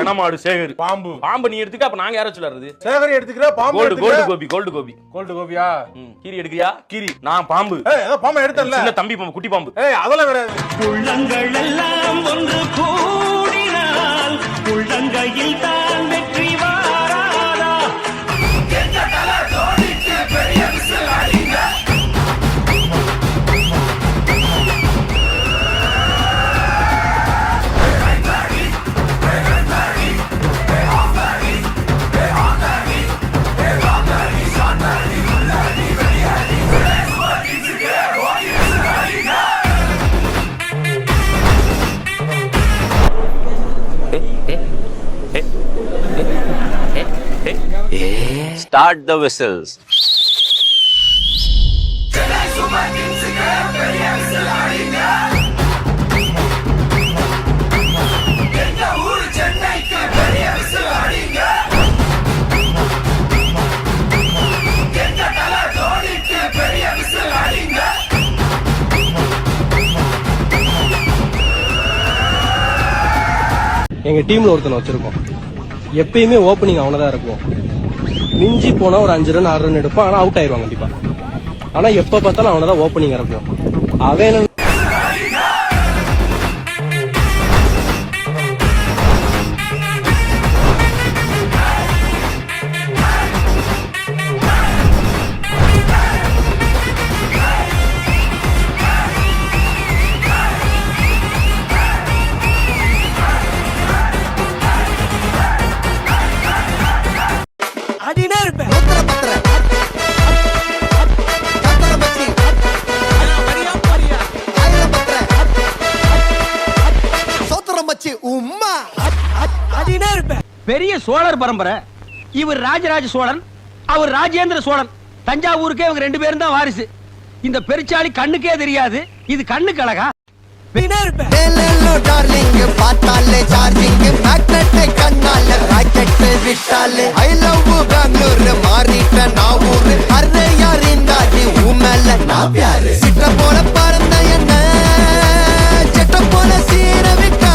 கனமாடு சேகர். பாம்பு. பாம்பு நீ எடுத்துக்க, அப்ப நாங்க யார சொல்றது? சேகர் எடுத்துக்கிற, பாம்பு கோல்டு கோபி. கோல்டு கோபி. கோல்டு கோபியா? கீரி எடுக்கிறியா? கீரி. நான் பாம்பு. பாம்பு எடுத்தல. சின்ன தம்பி பாம்பு, குட்டி பாம்பு. அதெல்லாம் கிடையாது. உள்ளங்கள் எல்லாம் ஒன்று கூடினால் உள்ளங்கையில் தான் வெற்றி வாராதா? Start the whistles. எங்க டீம்ல ஒருத்தனை வச்சிருக்கோம். எப்பயுமே ஓப்பனிங் அவனதான் இருக்கும். மிஞ்சி போனா ஒரு 5 ரன் 6 ரன் எடுப்பான். ஆனா அவுட் ஆயிடுவான் கண்டிப்பா. ஆனா எப்ப பார்த்தாலும் அவனதான் ஓப்பனிங் இருக்கும். அவன் பெரிய சோழர் பரம்பரை. இவர் ராஜராஜ சோழன், அவர் ராஜேந்திர சோழன். தஞ்சாவூருக்கே இவங்க 2 பேரும் தான் வாரிசு. இந்த பெருச்சாளி கண்ணுக்கே தெரியாது. இது கண்ணுக்கு அழகா? போல பறந்த என்ன செட்ட போல சீர விட்டா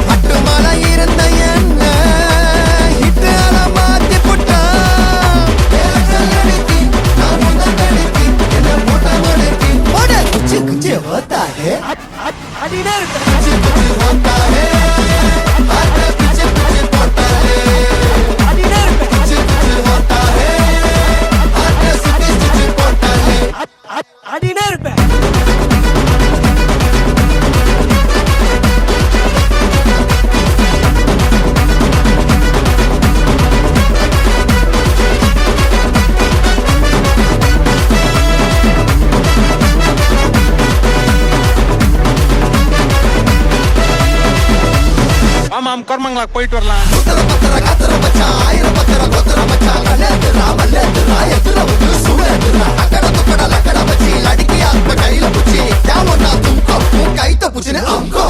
மட்டுமல இருந்த என்ன இட்டால மாத்தி புட்டா என்ன போட்ட மடக்கி ஓட குச்சி குச்சி ஓத்தாடே அடிடே குச்சி குச்சி ஓத்தாடே ஆட்ட குச்சி குச்சி போட்டாடே அடிடே குச்சி குச்சி ஓத்தாடே ஆட்ட சுத்தி சுத்தி போட்டாடே அடிடே ஆமாம், கர்மங்களா போயிட்டு வரலாம். கைத்த புச்சின அங்கோ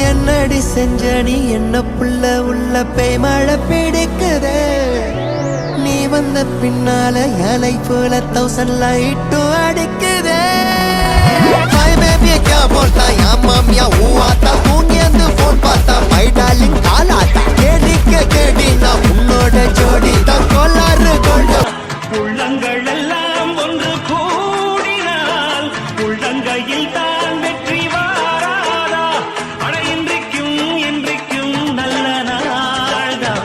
என்னடி செஞ்சடி என்ன புள்ள உள்ள பேய் மழை பிடிக்குதே. நீ வந்த பின்னால இலை போல 1000 லைட்டும் அடிக்குதே. क्या बोलता या मामिया हुआ था फोन फोन पाता माई डार्लिंग काला था